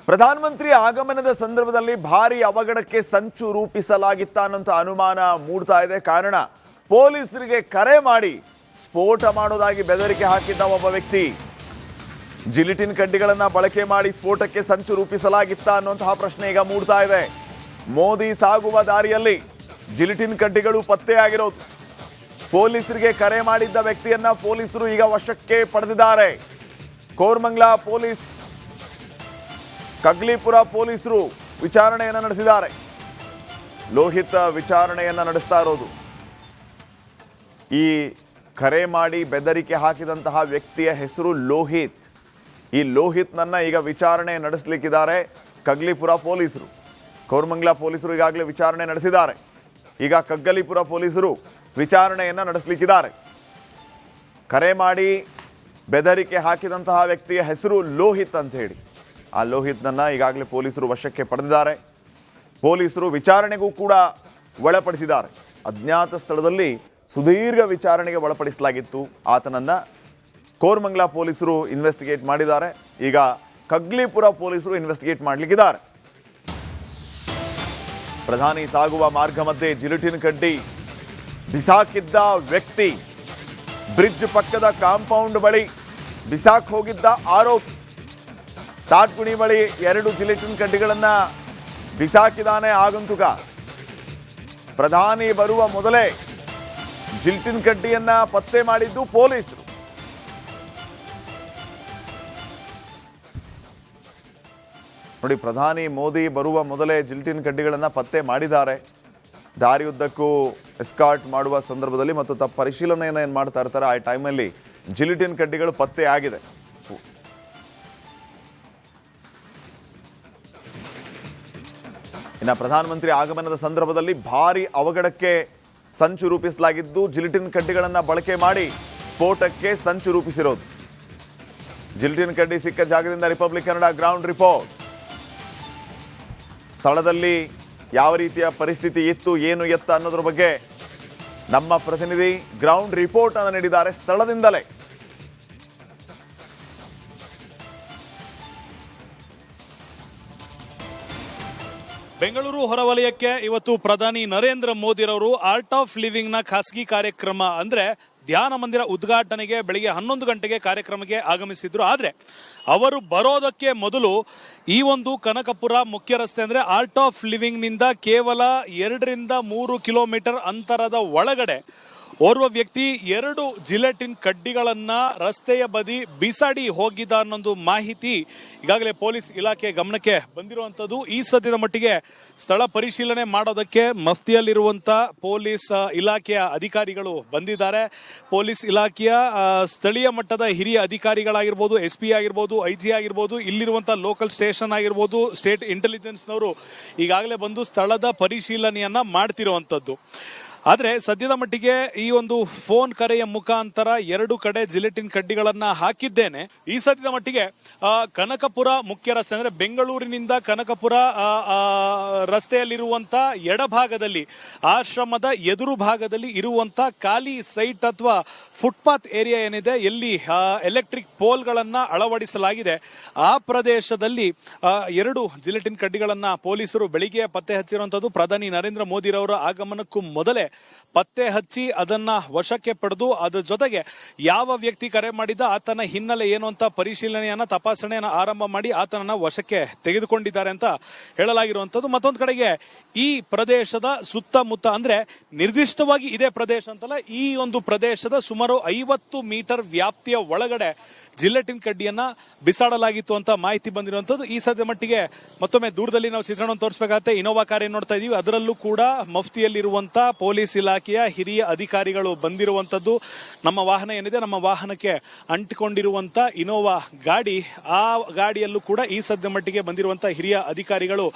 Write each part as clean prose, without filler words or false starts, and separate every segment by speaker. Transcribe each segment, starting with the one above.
Speaker 1: ಪ್ರಧಾನಮಂತ್ರಿ ಆಗಮನದ ಸಂದರ್ಭದಲ್ಲಿ ಭಾರಿ ಅವಘಡಕ್ಕೆ ಸಂಚು ರೂಪಿಸಲಾಗಿತ್ತ ಅನ್ನೋಂಥ ಅನುಮಾನ ಮೂಡ್ತಾ ಇದೆ. ಕಾರಣ ಪೊಲೀಸರಿಗೆ ಕರೆ ಮಾಡಿ ಸ್ಫೋಟ ಮಾಡೋದಾಗಿ ಬೆದರಿಕೆ ಹಾಕಿದ್ದ ಒಬ್ಬ ವ್ಯಕ್ತಿ. ಜಿಲಿಟಿನ್ ಕಡ್ಡಿಗಳನ್ನ ಬಳಕೆ ಮಾಡಿ ಸ್ಫೋಟಕ್ಕೆ ಸಂಚು ರೂಪಿಸಲಾಗಿತ್ತ ಅನ್ನುವಂತಹ ಪ್ರಶ್ನೆ ಈಗ ಮೂಡ್ತಾ ಇದೆ. ಮೋದಿ ಸಾಗುವ ದಾರಿಯಲ್ಲಿ ಜಿಲಿಟಿನ್ ಕಡ್ಡಿಗಳು ಪತ್ತೆಯಾಗಿರೋದು. ಪೊಲೀಸರಿಗೆ ಕರೆ ಮಾಡಿದ್ದ ವ್ಯಕ್ತಿಯನ್ನ ಪೊಲೀಸರು ಈಗ ವಶಕ್ಕೆ ಪಡೆದಿದ್ದಾರೆ. ಕೋರಮಂಗಲ ಪೊಲೀಸ್, ಕಗ್ಲಿಪುರ ಪೊಲೀಸರು ವಿಚಾರಣೆಯನ್ನು ನಡೆಸಿದ್ದಾರೆ. ಲೋಹಿತ್ ವಿಚಾರಣೆಯನ್ನು ನಡೆಸ್ತಾ ಇರೋದು. ಈ ಕರೆ ಮಾಡಿ ಬೆದರಿಕೆ ಹಾಕಿದಂತಹ ವ್ಯಕ್ತಿಯ ಹೆಸರು ಲೋಹಿತ್. ಈ ಲೋಹಿತ್ನನ್ನ ಈಗ ವಿಚಾರಣೆ ನಡೆಸಲಿಕ್ಕಿದ್ದಾರೆ ಕಗ್ಲಿಪುರ ಪೊಲೀಸರು. ಕೋರಮಂಗಲ ಪೊಲೀಸರು ಈಗಾಗಲೇ ವಿಚಾರಣೆ ನಡೆಸಿದ್ದಾರೆ. ಈಗ ಕಗ್ಗಲಿಪುರ ಪೊಲೀಸರು ವಿಚಾರಣೆಯನ್ನು ನಡೆಸಲಿಕ್ಕಿದ್ದಾರೆ. ಕರೆ ಮಾಡಿ ಬೆದರಿಕೆ ಹಾಕಿದಂತಹ ವ್ಯಕ್ತಿಯ ಹೆಸರು ಲೋಹಿತ್ ಅಂತ ಹೇಳಿ. ಆ ಲೋಹಿತ್ನನ್ನ ಈಗಾಗಲೇ ಪೊಲೀಸರು ವಶಕ್ಕೆ ಪಡೆದಿದ್ದಾರೆ. ಪೊಲೀಸರು ವಿಚಾರಣೆಗೂ ಕೂಡ ಒಳಪಡಿಸಿದ್ದಾರೆ. ಅಜ್ಞಾತ ಸ್ಥಳದಲ್ಲಿ ಸುದೀರ್ಘ ವಿಚಾರಣೆಗೆ ಒಳಪಡಿಸಲಾಗಿತ್ತು. ಆತನನ್ನ ಕೋರಮಂಗಲ ಪೊಲೀಸರು ಇನ್ವೆಸ್ಟಿಗೇಟ್ ಮಾಡಿದ್ದಾರೆ. ಈಗ ಕಗ್ಲಿಪುರ ಪೊಲೀಸರು ಇನ್ವೆಸ್ಟಿಗೇಟ್ ಮಾಡಲಿಕ್ಕಿದ್ದಾರೆ. ಪ್ರಧಾನಿ ಸಾಗುವ ಮಾರ್ಗ ಮಧ್ಯೆ ಜಿಲಿಟಿನ್ ಕಡ್ಡಿ ಬಿಸಾಕಿದ್ದ ವ್ಯಕ್ತಿ, ಬ್ರಿಡ್ಜ್ ಪಕ್ಕದ ಕಾಂಪೌಂಡ್ ಬಳಿ ಬಿಸಾಕ್ ಹೋಗಿದ್ದ ಆರೋಪಿ, ತಾಟ್ಗುಣಿ ಬಳಿ 2 ಜಿಲಿಟಿನ್ ಕಡ್ಡಿಗಳನ್ನ ಬಿಸಾಕಿದಾನೆ ಆಗಂತುಕ. ಪ್ರಧಾನಿ ಬರುವ ಮೊದಲೇ ಜಿಲಿಟಿನ್ ಕಡ್ಡಿಯನ್ನ ಪತ್ತೆ ಮಾಡಿದ್ದು ಪೊಲೀಸರು. ನೋಡಿ, ಪ್ರಧಾನಿ ಮೋದಿ ಬರುವ ಮೊದಲೇ ಜಿಲಿಟಿನ್ ಕಡ್ಡಿಗಳನ್ನ ಪತ್ತೆ ಮಾಡಿದ್ದಾರೆ. ದಾರಿಯುದ್ದಕ್ಕೂ ಎಸ್ಕಾರ್ಟ್ ಮಾಡುವ ಸಂದರ್ಭದಲ್ಲಿ ಮತ್ತು ಪರಿಶೀಲನೆಯನ್ನು ಏನು ಮಾಡ್ತಾ ಇರ್ತಾರೆ, ಆ ಟೈಮಲ್ಲಿ ಜಿಲಿಟಿನ್ ಕಡ್ಡಿಗಳು ಪತ್ತೆ ಆಗಿದೆ. ಇನ್ನು ಪ್ರಧಾನಮಂತ್ರಿ ಆಗಮನದ ಸಂದರ್ಭದಲ್ಲಿ ಭಾರಿ ಅವಘಡಕ್ಕೆ ಸಂಚು ರೂಪಿಸಲಾಗಿದ್ದು, ಜಿಲಿಟಿನ್ ಕಡ್ಡಿಗಳನ್ನು ಬಳಕೆ ಮಾಡಿ ಸ್ಫೋಟಕ್ಕೆ ಸಂಚು ರೂಪಿಸಿರೋದು. ಜಿಲಿಟಿನ್ ಕಡ್ಡಿ ಸಿಕ್ಕ ಜಾಗದಿಂದ ರಿಪಬ್ಲಿಕ್ ಕನ್ನಡ ಗ್ರೌಂಡ್ ರಿಪೋರ್ಟ್. ಸ್ಥಳದಲ್ಲಿ ಯಾವ ರೀತಿಯ ಪರಿಸ್ಥಿತಿ ಇತ್ತು, ಏನು ಎತ್ತ ಅನ್ನೋದ್ರ ಬಗ್ಗೆ ನಮ್ಮ ಪ್ರತಿನಿಧಿ ಗ್ರೌಂಡ್ ರಿಪೋರ್ಟ್ ಅನ್ನು ನೀಡಿದ್ದಾರೆ ಸ್ಥಳದಿಂದಲೇ.
Speaker 2: ಬೆಂಗಳೂರು ಹೊರವಲಯಕ್ಕೆ ಇವತ್ತು ಪ್ರಧಾನಿ ನರೇಂದ್ರ ಮೋದಿರವರು ಆರ್ಟ್ ಆಫ್ ಲಿವಿಂಗ್ ನ ಖಾಸಗಿ ಕಾರ್ಯಕ್ರಮ ಅಂದ್ರೆ ಧ್ಯಾನ ಮಂದಿರ ಉದ್ಘಾಟನೆಗೆ ಬೆಳಿಗ್ಗೆ 11 ಗಂಟೆಗೆ ಕಾರ್ಯಕ್ರಮಕ್ಕೆ ಆಗಮಿಸಿದ್ರು. ಆದರೆ ಅವರು ಬರೋದಕ್ಕೆ ಮೊದಲು ಈ ಒಂದು ಕನಕಪುರ ಮುಖ್ಯ ರಸ್ತೆ ಅಂದ್ರೆ ಆರ್ಟ್ ಆಫ್ ಲಿವಿಂಗ್ ನಿಂದ ಕೇವಲ 2 ರಿಂದ 3 ಕಿಲೋಮೀಟರ್ ಅಂತರದ ಒಳಗಡೆ ಓರ್ವ ವ್ಯಕ್ತಿ 2 ಜಿಲೆಟಿನ್ ಕಡ್ಡಿಗಳನ್ನ ರಸ್ತೆಯ ಬದಿ ಬಿಸಾಡಿ ಹೋಗಿದ್ದ ಅನ್ನೊಂದು ಮಾಹಿತಿ ಈಗಾಗಲೇ ಪೊಲೀಸ್ ಇಲಾಖೆ ಗಮನಕ್ಕೆ ಬಂದಿರುವಂತದ್ದು. ಈ ಸದ್ಯದ ಮಟ್ಟಿಗೆ ಸ್ಥಳ ಪರಿಶೀಲನೆ ಮಾಡೋದಕ್ಕೆ ಮಫ್ತಿಯಲ್ಲಿರುವಂತ ಪೊಲೀಸ್ ಇಲಾಖೆಯ ಅಧಿಕಾರಿಗಳು ಬಂದಿದ್ದಾರೆ. ಪೊಲೀಸ್ ಇಲಾಖೆಯ ಸ್ಥಳೀಯ ಮಟ್ಟದ ಹಿರಿಯ ಅಧಿಕಾರಿಗಳಾಗಿರ್ಬೋದು, SP ಆಗಿರ್ಬೋದು, IG ಆಗಿರ್ಬೋದು, ಇಲ್ಲಿರುವಂತ ಲೋಕಲ್ ಸ್ಟೇಷನ್ ಆಗಿರ್ಬೋದು, ಸ್ಟೇಟ್ ಇಂಟೆಲಿಜೆನ್ಸ್ನವರು ಈಗಾಗಲೇ ಬಂದು ಸ್ಥಳದ ಪರಿಶೀಲನೆಯನ್ನ ಮಾಡ್ತಿರುವಂತದ್ದು. ಆದರೆ ಸದ್ಯದ ಮಟ್ಟಿಗೆ ಈ ಒಂದು ಫೋನ್ ಕರೆಯ ಮುಖಾಂತರ 2 ಕಡೆ ಜಿಲೆಟಿನ್ ಕಡ್ಡಿಗಳನ್ನ ಹಾಕಿದ್ದೇನೆ. ಈ ಸದ್ಯದ ಮಟ್ಟಿಗೆ ಕನಕಪುರ ಮುಖ್ಯ ರಸ್ತೆ ಅಂದ್ರೆ ಬೆಂಗಳೂರಿನಿಂದ ಕನಕಪುರ ರಸ್ತೆಯಲ್ಲಿರುವಂತ ಎಡಭಾಗದಲ್ಲಿ, ಆಶ್ರಮದ ಎದುರು ಭಾಗದಲ್ಲಿ ಇರುವಂತ ಖಾಲಿ ಸೈಟ್ ಅಥವಾ ಫುಟ್ಪಾತ್ ಏರಿಯಾ ಏನಿದೆ, ಎಲ್ಲಿ ಎಲೆಕ್ಟ್ರಿಕ್ ಪೋಲ್ಗಳನ್ನ ಅಳವಡಿಸಲಾಗಿದೆ, ಆ ಪ್ರದೇಶದಲ್ಲಿ 2 ಜಿಲೆಟಿನ್ ಕಡ್ಡಿಗಳನ್ನ ಪೊಲೀಸರು ಬೆಳಿಗ್ಗೆ ಪತ್ತೆ ಹಚ್ಚಿರುವಂತದ್ದು. ಪ್ರಧಾನಿ ನರೇಂದ್ರ ಮೋದಿರವರ ಆಗಮನಕ್ಕೂ ಮೊದಲೇ ಪತ್ತೆ ಹಚ್ಚಿ ಅದನ್ನ ವಶಕ್ಕೆ ಪಡೆದು ಅದರ ಜೊತೆಗೆ ಯಾವ ವ್ಯಕ್ತಿ ಕರೆ ಮಾಡಿದ, ಆತನ ಹಿನ್ನೆಲೆ ಏನು ಅಂತ ಪರಿಶೀಲನೆಯನ್ನ, ತಪಾಸಣೆಯನ್ನ ಆರಂಭ ಮಾಡಿ ಆತನನ್ನ ವಶಕ್ಕೆ ತೆಗೆದುಕೊಂಡಿದ್ದಾರೆ ಅಂತ ಹೇಳಲಾಗಿರುವಂತದ್ದು. ಮತ್ತೊಂದು ಕಡೆಗೆ ಈ ಪ್ರದೇಶದ ಸುತ್ತಮುತ್ತ ಅಂದ್ರೆ ನಿರ್ದಿಷ್ಟವಾಗಿ ಇದೇ ಪ್ರದೇಶ ಅಂತಲ್ಲ, ಈ ಒಂದು ಪ್ರದೇಶದ ಸುಮಾರು 50 ಮೀಟರ್ ವ್ಯಾಪ್ತಿಯ ಒಳಗಡೆ ಜಿಲೆಟಿನ್ ಕಡ್ಡಿಯನ್ನ ಬಿಸಾಡಲಾಗಿತ್ತು ಅಂತ ಮಾಹಿತಿ ಬಂದಿರುವಂತದ್ದು. ಈ ಸದ್ಯ ಮಟ್ಟಿಗೆ ಮತ್ತೊಮ್ಮೆ ದೂರದಲ್ಲಿ ನಾವು ಚಿತ್ರಣವನ್ನು ತೋರಿಸಬೇಕಾಗತ್ತೆ. ಇನೋವಾ ಕಾರ್ ಏನ್ ನೋಡ್ತಾ ಇದೀವಿ, ಅದರಲ್ಲೂ ಕೂಡ ಮಫ್ತಿಯಲ್ಲಿರುವಂತ ಪೊಲೀಸ್ ಇಲಾಖೆಯ ಹಿರಿಯ ಅಧಿಕಾರಿಗಳು ಬಂದಿರುವಂತದ್ದು. ನಮ್ಮ ವಾಹನ ಏನಿದೆ, ನಮ್ಮ ವಾಹನಕ್ಕೆ ಅಂಟಿಕೊಂಡಿರುವಂತ ಇನೋವಾ ಗಾಡಿ, ಆ ಗಾಡಿಯಲ್ಲೂ ಕೂಡ ಈ ಸದ್ಯ ಮಟ್ಟಿಗೆ ಬಂದಿರುವಂತ ಹಿರಿಯ ಅಧಿಕಾರಿಗಳು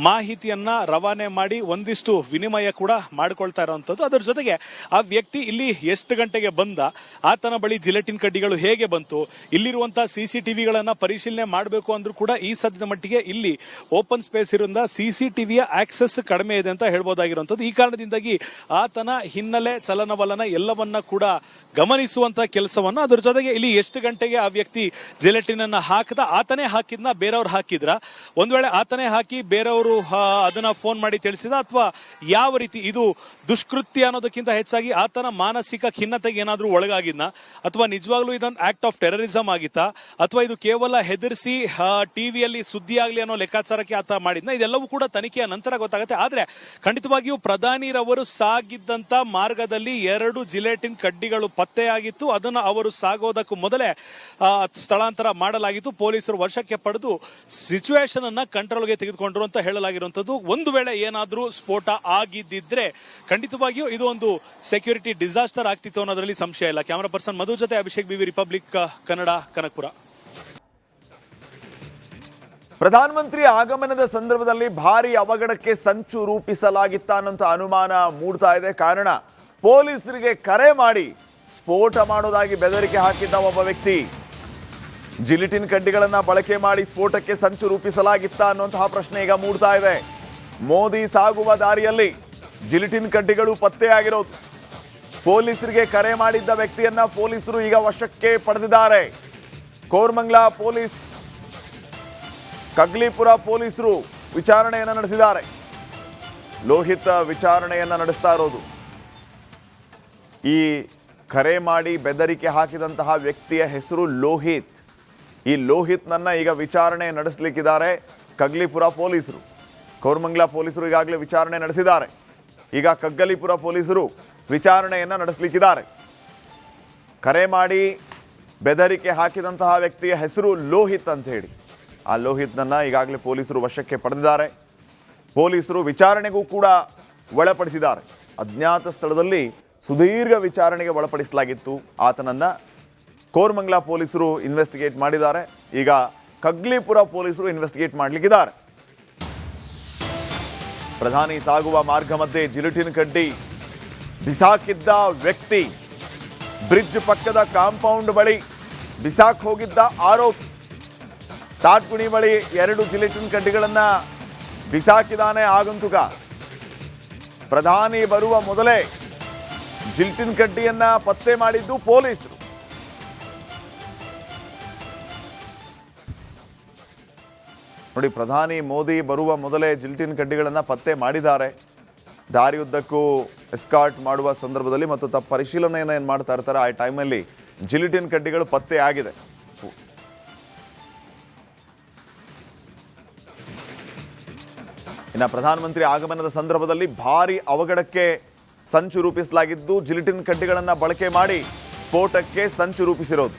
Speaker 2: ಮಾಹಿತಿಯನ್ನ ರವಾನೆ ಮಾಡಿ ಒಂದಿಷ್ಟು ವಿನಿಮಯ ಕೂಡ ಮಾಡಿಕೊಳ್ತಾ ಇರುವಂತದ್ದು. ಅದರ ಜೊತೆಗೆ ಆ ವ್ಯಕ್ತಿ ಇಲ್ಲಿ ಎಷ್ಟು ಗಂಟೆಗೆ ಬಂದ, ಆತನ ಬಳಿ ಜಿಲೆಟಿನ್ ಕಡ್ಡಿಗಳು ಹೇಗೆ ಬಂತು, ಇಲ್ಲಿರುವಂತಹ CCTVಗಳನ್ನ ಪರಿಶೀಲನೆ ಮಾಡಬೇಕು ಅಂದ್ರೂ ಕೂಡ ಈ ಸದ್ಯದ ಮಟ್ಟಿಗೆ ಇಲ್ಲಿ ಓಪನ್ ಸ್ಪೇಸ್ ಇರೋದ್ರಿಂದ CCTVಯ ಆಕ್ಸೆಸ್ ಕಡಿಮೆ ಇದೆ ಅಂತ ಹೇಳ್ಬೋದಾಗಿರುವಂತದ್ದು. ಈ ಕಾರಣದಿಂದಾಗಿ ಆತನ ಹಿನ್ನೆಲೆ ಚಲನವಲನ ಎಲ್ಲವನ್ನ ಕೂಡ ಗಮನಿಸುವಂತ ಕೆಲಸವನ್ನ, ಅದ್ರ ಜೊತೆಗೆ ಇಲ್ಲಿ ಎಷ್ಟು ಗಂಟೆಗೆ ಆ ವ್ಯಕ್ತಿ ಜಿಲೆಟಿನ್ ಅನ್ನ ಹಾಕದ, ಆತನೇ ಹಾಕಿದ್ನ ಬೇರೆಯವ್ರು ಹಾಕಿದ್ರ, ಒಂದ್ ವೇಳೆ ಆತನೇ ಹಾಕಿ ಬೇರೆಯವರು ಅದನ್ನ ಫೋನ್ ಮಾಡಿ ತಿಳಿಸಿದ, ಅಥವಾ ಯಾವ ರೀತಿ ಇದು ದುಷ್ಕೃತ್ಯ ಅನ್ನೋದಕ್ಕಿಂತ ಹೆಚ್ಚಾಗಿ ಆತನ ಮಾನಸಿಕ ಖಿನ್ನತೆಗೆ ಏನಾದ್ರೂ ಒಳಗಾಗಿದ್ನ, ಅಥವಾ ನಿಜವಾಗ್ಲೂ ಇದೊಂದು ಆಕ್ಟ್ ಆಫ್ ಟೆರರಿಸಂ ಆಗಿತ್ತಾ, ಅಥವಾ ಇದು ಕೇವಲ ಹೆದರಿಸಿ ಟಿವಿಯಲ್ಲಿ ಸುದ್ದಿ ಆಗ್ಲಿ ಅನ್ನೋ ಲೆಕ್ಕಾಚಾರಕ್ಕೆ ಆತ ಮಾಡಿದ್ನ, ಇದೆಲ್ಲವೂ ಕೂಡ ತನಿಖೆಯ ನಂತರ ಗೊತ್ತಾಗುತ್ತೆ. ಆದ್ರೆ ಖಂಡಿತವಾಗಿಯೂ ಪ್ರಧಾನಿರವರು ಸಾಗಿದ್ದಂತ ಮಾರ್ಗದಲ್ಲಿ 2 ಜಿಲೆಟಿನ್ ಕಡ್ಡಿಗಳು ಪತ್ತೆಯಾಗಿತ್ತು. ಅದನ್ನು ಅವರು ಸಾಗೋದಕ್ಕೂ ಮೊದಲೇ ಸ್ಥಳಾಂತರ ಮಾಡಲಾಗಿತ್ತು. ಪೊಲೀಸರು ವಶಕ್ಕೆ ಪಡೆದು ಸಿಚುವೇಶನ್ ಅನ್ನ ಕಂಟ್ರೋಲ್ಗೆ ತೆಗೆದುಕೊಂಡ್ರು ಅಂತ ಹೇಳಲಾಗಿರುವಂತದ್ದು. ಒಂದು ವೇಳೆ ಏನಾದ್ರೂ ಸ್ಫೋಟ ಆಗಿದ್ದಿದ್ರೆ ಖಂಡಿತವಾಗಿಯೂ ಇದು ಒಂದು ಸೆಕ್ಯೂರಿಟಿ ಡಿಸಾಸ್ಟರ್ ಆಗ್ತಿತ್ತು ಅನ್ನೋದ್ರಲ್ಲಿ ಸಂಶಯ ಇಲ್ಲ. ಕ್ಯಾಮರಾ ಪರ್ಸನ್ ಮಧು ಜೊತೆ ಅಭಿಷೇಕ್ ಬಿವಿ, ರಿಪಬ್ಲಿಕ್ ಕನ್ನಡ, ಕನಕಪುರ.
Speaker 1: ಪ್ರಧಾನಮಂತ್ರಿ ಆಗಮನದ ಸಂದರ್ಭದಲ್ಲಿ ಭಾರಿ ಅವಘಡಕ್ಕೆ ಸಂಚು ರೂಪಿಸಲಾಗಿತ್ತ ಅನ್ನೋಂಥ ಅನುಮಾನ ಮೂಡ್ತಾ ಇದೆ. ಕಾರಣ ಪೊಲೀಸರಿಗೆ ಕರೆ ಮಾಡಿ ಸ್ಫೋಟ ಮಾಡೋದಾಗಿ ಬೆದರಿಕೆ ಹಾಕಿದ್ದ ಒಬ್ಬ ವ್ಯಕ್ತಿ. ಜಿಲಿಟಿನ್ ಕಡ್ಡಿಗಳನ್ನ ಬಳಕೆ ಮಾಡಿ ಸ್ಫೋಟಕ್ಕೆ ಸಂಚು ರೂಪಿಸಲಾಗಿತ್ತ ಅನ್ನುವಂತಹ ಪ್ರಶ್ನೆ ಈಗ ಮೂಡ್ತಾ ಇದೆ. ಮೋದಿ ಸಾಗುವ ದಾರಿಯಲ್ಲಿ ಜಿಲಿಟಿನ್ ಕಡ್ಡಿಗಳು ಪತ್ತೆಯಾಗಿರೋದು. ಪೊಲೀಸರಿಗೆ ಕರೆ ಮಾಡಿದ್ದ ವ್ಯಕ್ತಿಯನ್ನ ಪೊಲೀಸರು ಈಗ ವಶಕ್ಕೆ ಪಡೆದಿದ್ದಾರೆ. ಕೋರಮಂಗಲ ಪೊಲೀಸ್, ಕಗ್ಲಿಪುರ ಪೊಲೀಸರು ವಿಚಾರಣೆಯನ್ನ ನಡೆಸಿದ್ದಾರೆ. ಲೋಹಿತ್ ವಿಚಾರಣೆಯನ್ನ ನಡೆಸ್ತಾ ಇರೋದು. ಈ ಕರೆ ಮಾಡಿ ಬೆದರಿಕೆ ಹಾಕಿದಂತಹ ವ್ಯಕ್ತಿಯ ಹೆಸರು ಲೋಹಿತ್. ಈ ಲೋಹಿತ್ನನ್ನ ಈಗ ವಿಚಾರಣೆ ನಡೆಸಲಿಕ್ಕಿದ್ದಾರೆ ಕಗ್ಲಿಪುರ ಪೊಲೀಸರು. ಕೋರಮಂಗಲ ಪೊಲೀಸರು ಈಗಾಗಲೇ ವಿಚಾರಣೆ ನಡೆಸಿದ್ದಾರೆ. ಈಗ ಕಗ್ಗಲಿಪುರ ಪೊಲೀಸರು ವಿಚಾರಣೆಯನ್ನ ನಡೆಸಲಿಕ್ಕಿದ್ದಾರೆ. ಕರೆ ಮಾಡಿ ಬೆದರಿಕೆ ಹಾಕಿದಂತಹ ವ್ಯಕ್ತಿಯ ಹೆಸರು ಲೋಹಿತ್ ಅಂತ ಹೇಳಿ. ಆ ಲೋಹಿತ್ನನ್ನ ಈಗಾಗಲೇ ಪೊಲೀಸರು ವಶಕ್ಕೆ ಪಡೆದಿದ್ದಾರೆ. ಪೊಲೀಸರು ವಿಚಾರಣೆಗೂ ಕೂಡ ಒಳಪಡಿಸಿದ್ದಾರೆ. ಅಜ್ಞಾತ ಸ್ಥಳದಲ್ಲಿ ಸುದೀರ್ಘ ವಿಚಾರಣೆಗೆ ಒಳಪಡಿಸಲಾಗಿತ್ತು ಆತನನ್ನ. ಕೋರಮಂಗಲ ಪೊಲೀಸರು ಇನ್ವೆಸ್ಟಿಗೇಟ್ ಮಾಡಿದ್ದಾರೆ. ಈಗ ಕಗ್ಲಿಪುರ ಪೊಲೀಸರು ಇನ್ವೆಸ್ಟಿಗೇಟ್ ಮಾಡಲಿಕ್ಕಿದ್ದಾರೆ. ಪ್ರಧಾನಿ ಸಾಗುವ ಮಾರ್ಗ ಮಧ್ಯೆ ಜಿಲಿಟಿನ್ ಕಡ್ಡಿ ಬಿಸಾಕಿದ್ದ ವ್ಯಕ್ತಿ ಬ್ರಿಡ್ಜ್ ಪಕ್ಕದ ಕಾಂಪೌಂಡ್ ಬಳಿ ಬಿಸಾಕ್ ಹೋಗಿದ್ದ ಆರೋಪಿ. ತಾಟ್ಗುಣಿ ಬಳಿ 2 ಜಿಲಿಟಿನ್ ಕಡ್ಡಿಗಳನ್ನ ಬಿಸಾಕಿದಾನೆ ಆಗಂತುಕ. ಪ್ರಧಾನಿ ಬರುವ ಮೊದಲೇ ಜಿಲಿಟಿನ್ ಕಡ್ಡಿಯನ್ನ ಪತ್ತೆ ಮಾಡಿದ್ದು ಪೊಲೀಸರು. ನೋಡಿ, ಪ್ರಧಾನಿ ಮೋದಿ ಬರುವ ಮೊದಲೇ ಜಿಲಿಟಿನ್ ಕಡ್ಡಿಗಳನ್ನ ಪತ್ತೆ ಮಾಡಿದ್ದಾರೆ. ದಾರಿಯುದ್ದಕ್ಕೂ ಎಸ್ಕಾರ್ಟ್ ಮಾಡುವ ಸಂದರ್ಭದಲ್ಲಿ ಮತ್ತು ಪರಿಶೀಲನೆಯನ್ನು ಏನು ಮಾಡ್ತಾ ಇರ್ತಾರೆ ಆ ಟೈಮಲ್ಲಿ ಜಿಲಿಟಿನ್ ಕಡ್ಡಿಗಳು ಪತ್ತೆ ಆಗಿದೆ. ಇನ್ನು ಪ್ರಧಾನಮಂತ್ರಿ ಆಗಮನದ ಸಂದರ್ಭದಲ್ಲಿ ಭಾರಿ ಅವಘಡಕ್ಕೆ ಸಂಚು ರೂಪಿಸಲಾಗಿದ್ದು, ಜಿಲಿಟಿನ್ ಕಡ್ಡಿಗಳನ್ನು ಬಳಕೆ ಮಾಡಿ ಸ್ಫೋಟಕ್ಕೆ ಸಂಚು ರೂಪಿಸಿರೋದು.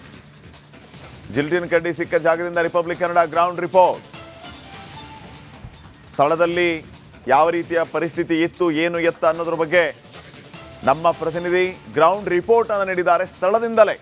Speaker 1: ಜಿಲಿಟಿನ್ ಕಡ್ಡಿ ಸಿಕ್ಕ ಜಾಗದಿಂದ ರಿಪಬ್ಲಿಕ್ ಕನ್ನಡ ಗ್ರೌಂಡ್ ರಿಪೋರ್ಟ್. ಸ್ಥಳದಲ್ಲಿ ಯಾವ ರೀತಿಯ ಪರಿಸ್ಥಿತಿ ಇತ್ತು, ಏನು ಎತ್ತ ಅನ್ನೋದ್ರ ಬಗ್ಗೆ ನಮ್ಮ ಪ್ರತಿನಿಧಿ ಗ್ರೌಂಡ್ ರಿಪೋರ್ಟ್ ಅನ್ನು ನೀಡಿದ್ದಾರೆ ಸ್ಥಳದಿಂದಲೇ.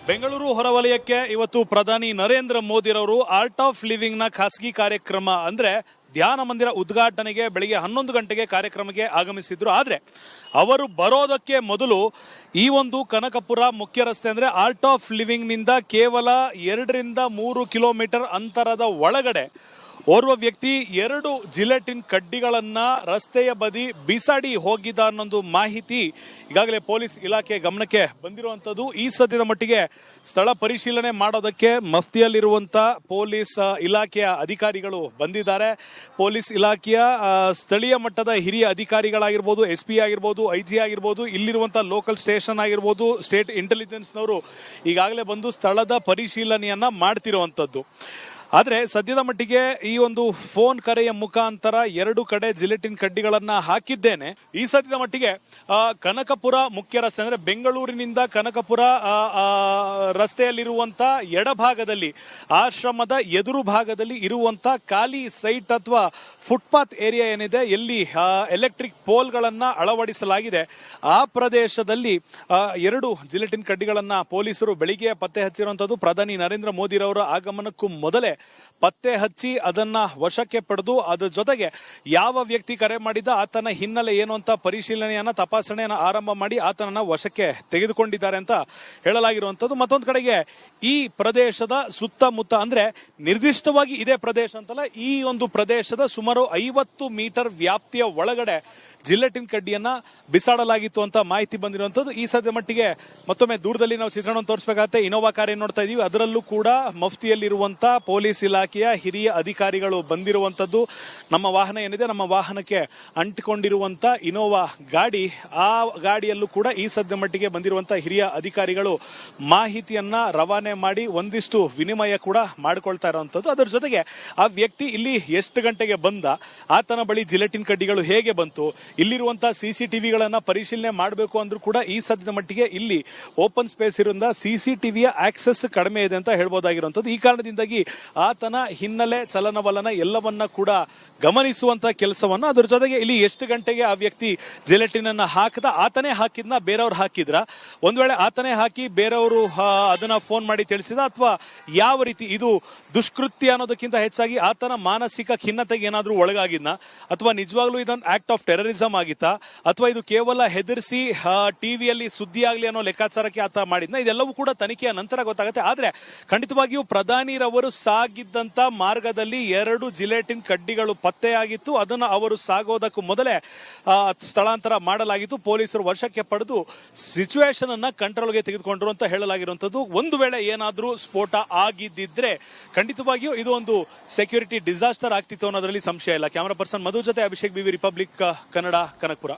Speaker 2: ಬೆಂಗಳೂರು ಹೊರವಲಯಕ್ಕೆ ಇವತ್ತು ಪ್ರಧಾನಿ ನರೇಂದ್ರ ಮೋದಿರವರು ಆರ್ಟ್ ಆಫ್ ಲಿವಿಂಗ್ ನ ಖಾಸಗಿ ಕಾರ್ಯಕ್ರಮ ಅಂದ್ರೆ ಧ್ಯಾನ ಮಂದಿರ ಉದ್ಘಾಟನೆಗೆ ಬೆಳಿಗ್ಗೆ 11 ಗಂಟೆಗೆ ಕಾರ್ಯಕ್ರಮಕ್ಕೆ ಆಗಮಿಸಿದ್ರು. ಆದ್ರೆ ಅವರು ಬರೋದಕ್ಕೆ ಮೊದಲು ಈ ಒಂದು ಕನಕಪುರ ಮುಖ್ಯ ರಸ್ತೆ ಅಂದ್ರೆ ಆರ್ಟ್ ಆಫ್ ಲಿವಿಂಗ್ ನಿಂದ ಕೇವಲ 2 ರಿಂದ 3 ಕಿಲೋಮೀಟರ್ ಅಂತರದ ಒಳಗಡೆ ಓರ್ವ ವ್ಯಕ್ತಿ 2 ಜಿಲೆಟಿನ್ ಕಡ್ಡಿಗಳನ್ನ ರಸ್ತೆಯ ಬದಿ ಬಿಸಾಡಿ ಹೋಗಿದ್ದ ಅನ್ನೊಂದು ಮಾಹಿತಿ ಈಗಾಗಲೇ ಪೊಲೀಸ್ ಇಲಾಖೆ ಗಮನಕ್ಕೆ ಬಂದಿರುವಂತದ್ದು. ಈ ಸದ್ಯದ ಮಟ್ಟಿಗೆ ಸ್ಥಳ ಪರಿಶೀಲನೆ ಮಾಡೋದಕ್ಕೆ ಮಫ್ತಿಯಲ್ಲಿರುವಂತ ಪೊಲೀಸ್ ಇಲಾಖೆಯ ಅಧಿಕಾರಿಗಳು ಬಂದಿದ್ದಾರೆ. ಪೊಲೀಸ್ ಇಲಾಖೆಯ ಸ್ಥಳೀಯ ಮಟ್ಟದ ಹಿರಿಯ ಅಧಿಕಾರಿಗಳಾಗಿರ್ಬೋದು, SP ಆಗಿರ್ಬೋದು, IG ಆಗಿರ್ಬೋದು, ಇಲ್ಲಿರುವಂತ ಲೋಕಲ್ ಸ್ಟೇಷನ್ ಆಗಿರ್ಬೋದು, ಸ್ಟೇಟ್ ಇಂಟೆಲಿಜೆನ್ಸ್ನವರು ಈಗಾಗಲೇ ಬಂದು ಸ್ಥಳದ ಪರಿಶೀಲನೆಯನ್ನ ಮಾಡ್ತಿರುವಂತದ್ದು. ಆದ್ರೆ ಸದ್ಯದ ಮಟ್ಟಿಗೆ ಈ ಒಂದು ಫೋನ್ ಕರೆಯ ಮುಖಾಂತರ 2 ಕಡೆ ಜಿಲೆಟಿನ್ ಕಡ್ಡಿಗಳನ್ನ ಹಾಕಿದ್ದೇನೆ. ಈ ಸದ್ಯದ ಮಟ್ಟಿಗೆ ಕನಕಪುರ ಮುಖ್ಯ ರಸ್ತೆ ಅಂದ್ರೆ ಬೆಂಗಳೂರಿನಿಂದ ಕನಕಪುರ ರಸ್ತೆಯಲ್ಲಿರುವಂತ ಎಡಭಾಗದಲ್ಲಿ ಆಶ್ರಮದ ಎದುರು ಭಾಗದಲ್ಲಿ ಇರುವಂತ ಖಾಲಿ ಸೈಟ್ ಅಥವಾ ಫುಟ್ಪಾತ್ ಏರಿಯಾ ಏನಿದೆ, ಎಲ್ಲಿ ಎಲೆಕ್ಟ್ರಿಕ್ ಪೋಲ್ಗಳನ್ನ ಅಳವಡಿಸಲಾಗಿದೆ, ಆ ಪ್ರದೇಶದಲ್ಲಿ 2 ಜಿಲೆಟಿನ್ ಕಡ್ಡಿಗಳನ್ನ ಪೊಲೀಸರು ಬೆಳಿಗ್ಗೆ ಪತ್ತೆ ಹಚ್ಚಿರುವಂತದ್ದು. ಪ್ರಧಾನಿ ನರೇಂದ್ರ ಮೋದಿ ರವರ ಆಗಮನಕ್ಕೂ ಮೊದಲೇ ಪತ್ತೆ ಹಚ್ಚಿ ಅದನ್ನ ವಶಕ್ಕೆ ಪಡೆದು ಅದ್ರ ಜೊತೆಗೆ ಯಾವ ವ್ಯಕ್ತಿ ಕರೆ ಮಾಡಿದ ಆತನ ಹಿನ್ನೆಲೆ ಏನು ಅಂತ ಪರಿಶೀಲನೆಯನ್ನ ತಪಾಸಣೆಯನ್ನ ಆರಂಭ ಮಾಡಿ ಆತನನ್ನ ವಶಕ್ಕೆ ತೆಗೆದುಕೊಂಡಿದ್ದಾರೆ ಅಂತ ಹೇಳಲಾಗಿರುವಂತದ್ದು. ಮತ್ತೊಂದು ಕಡೆಗೆ ಈ ಪ್ರದೇಶದ ಸುತ್ತಮುತ್ತ ಅಂದ್ರೆ ನಿರ್ದಿಷ್ಟವಾಗಿ ಇದೇ ಪ್ರದೇಶ ಅಂತಲ್ಲ, ಈ ಒಂದು ಪ್ರದೇಶದ ಸುಮಾರು 50 ಮೀಟರ್ ವ್ಯಾಪ್ತಿಯ ಒಳಗಡೆ ಜಿಲೆಟಿನ್ ಕಡ್ಡಿಯನ್ನ ಬಿಸಾಡಲಾಗಿತ್ತು ಅಂತ ಮಾಹಿತಿ ಬಂದಿರುವಂತದ್ದು. ಈ ಸದ್ಯ ಮಟ್ಟಿಗೆ ಮತ್ತೊಮ್ಮೆ ದೂರದಲ್ಲಿ ನಾವು ಚಿತ್ರಣವನ್ನು ತೋರಿಸಬೇಕಾಗತ್ತೆ. ಇನೋವಾ ಕಾರ್ ಏನ್ ನೋಡ್ತಾ ಇದೀವಿ, ಅದರಲ್ಲೂ ಕೂಡ ಮಫ್ತಿಯಲ್ಲಿರುವಂತ ಪೊಲೀಸ್ ಇಲಾಖೆಯ ಹಿರಿಯ ಅಧಿಕಾರಿಗಳು ಬಂದಿರುವಂತದ್ದು. ನಮ್ಮ ವಾಹನ ಏನಿದೆ, ನಮ್ಮ ವಾಹನಕ್ಕೆ ಅಂಟಿಕೊಂಡಿರುವಂತ ಇನೋವಾ ಗಾಡಿ, ಆ ಗಾಡಿಯಲ್ಲೂ ಕೂಡ ಈ ಸದ್ಯ ಮಟ್ಟಿಗೆ ಬಂದಿರುವಂತ ಹಿರಿಯ ಅಧಿಕಾರಿಗಳು ಮಾಹಿತಿಯನ್ನ ರವಾನೆ ಮಾಡಿ ಒಂದಿಷ್ಟು ವಿನಿಮಯ ಕೂಡ ಮಾಡಿಕೊಳ್ತಾ ಇರುವಂತದ್ದು. ಅದರ ಜೊತೆಗೆ ಆ ವ್ಯಕ್ತಿ ಇಲ್ಲಿ ಎಷ್ಟು ಗಂಟೆಗೆ ಬಂದ, ಆತನ ಬಳಿ ಜಿಲೆಟಿನ್ ಕಡ್ಡಿಗಳು ಹೇಗೆ ಬಂತು, ಇಲ್ಲಿರುವಂತಹ ಸಿಸಿಟಿವಿಗಳನ್ನ ಪರಿಶೀಲನೆ ಮಾಡಬೇಕು ಅಂದ್ರೂ ಕೂಡ ಈ ಸದ್ಯದ ಮಟ್ಟಿಗೆ ಇಲ್ಲಿ ಓಪನ್ ಸ್ಪೇಸ್ ಇರೋದ್ರಿಂದ ಸಿಸಿಟಿವಿಯ ಆಕ್ಸೆಸ್ ಕಡಿಮೆ ಇದೆ ಅಂತ ಹೇಳ್ಬೋದಾಗಿರುವಂತದ್ದು. ಈ ಕಾರಣದಿಂದಾಗಿ ಆತನ ಹಿನ್ನೆಲೆ, ಚಲನವಲನ ಎಲ್ಲವನ್ನ ಕೂಡ ಗಮನಿಸುವಂತ ಕೆಲಸವನ್ನ, ಅದರ ಜೊತೆಗೆ ಇಲ್ಲಿ ಎಷ್ಟು ಗಂಟೆಗೆ ಆ ವ್ಯಕ್ತಿ ಜಿಲೆಟಿನ್ ಅನ್ನ ಹಾಕದ, ಆತನೇ ಹಾಕಿದ್ನ ಬೇರೆಯವ್ರು ಹಾಕಿದ್ರ, ಒಂದ್ ವೇಳೆ ಆತನೇ ಹಾಕಿ ಬೇರೆಯವರು ಅದನ್ನ ಫೋನ್ ಮಾಡಿ ತಿಳಿಸಿದ, ಅಥವಾ ಯಾವ ರೀತಿ ಇದು ದುಷ್ಕೃತ್ಯ ಅನ್ನೋದಕ್ಕಿಂತ ಹೆಚ್ಚಾಗಿ ಆತನ ಮಾನಸಿಕ ಖಿನ್ನತೆಗೆ ಏನಾದ್ರೂ ಒಳಗಾಗಿದ್ನ, ಅಥವಾ ನಿಜವಾಗ್ಲೂ ಇದೊಂದು ಆಕ್ಟ್ ಆಫ್ ಟೆರರಿಸಂ ಆಗಿತ್ತಾ, ಅಥವಾ ಇದು ಕೇವಲ ಹೆದರಿಸಿ ಟಿವಿಯಲ್ಲಿ ಸುದ್ದಿ ಆಗ್ಲಿ ಅನ್ನೋ ಲೆಕ್ಕಾಚಾರಕ್ಕೆ ಆತ ಮಾಡಿದ್ನ, ಇದೆಲ್ಲವೂ ಕೂಡ ತನಿಖೆಯ ನಂತರ ಗೊತ್ತಾಗುತ್ತೆ. ಆದ್ರೆ ಖಂಡಿತವಾಗಿಯೂ ಪ್ರಧಾನಿರವರು ಸಾಗಿದ್ದಂತ ಮಾರ್ಗದಲ್ಲಿ 2 ಜಿಲೆಟಿನ್ ಕಡ್ಡಿಗಳು ಪತ್ತೆಯಾಗಿತ್ತು. ಅದನ್ನ ಅವರು ಸಾಗೋದಕ್ಕೂ ಮೊದಲೇ ಸ್ಥಳಾಂತರ ಮಾಡಲಾಗಿತ್ತು. ಪೊಲೀಸರು ವಶಕ್ಕೆ ಪಡೆದು ಸಿಚುವೇಶನ್ ಅನ್ನ ಕಂಟ್ರೋಲ್ಗೆ ತೆಗೆದುಕೊಂಡ್ರು ಅಂತ ಹೇಳಲಾಗಿರುವಂತದ್ದು. ಒಂದು ವೇಳೆ ಏನಾದ್ರೂ ಸ್ಫೋಟ ಆಗಿದ್ದಿದ್ರೆ ಖಂಡಿತವಾಗಿಯೂ ಇದು ಒಂದು ಸೆಕ್ಯೂರಿಟಿ ಡಿಸಾಸ್ಟರ್ ಆಗ್ತಿತ್ತು ಅನ್ನೋದ್ರಲ್ಲಿ ಸಂಶಯ ಇಲ್ಲ. ಕ್ಯಾಮರಾ ಪರ್ಸನ್ ಮಧು ಜೊತೆ ಅಭಿಷೇಕ್, ಬಿವಿ ರಿಪಬ್ಲಿಕ್ ಕನ್ನಡ, ಕನಕಪುರ.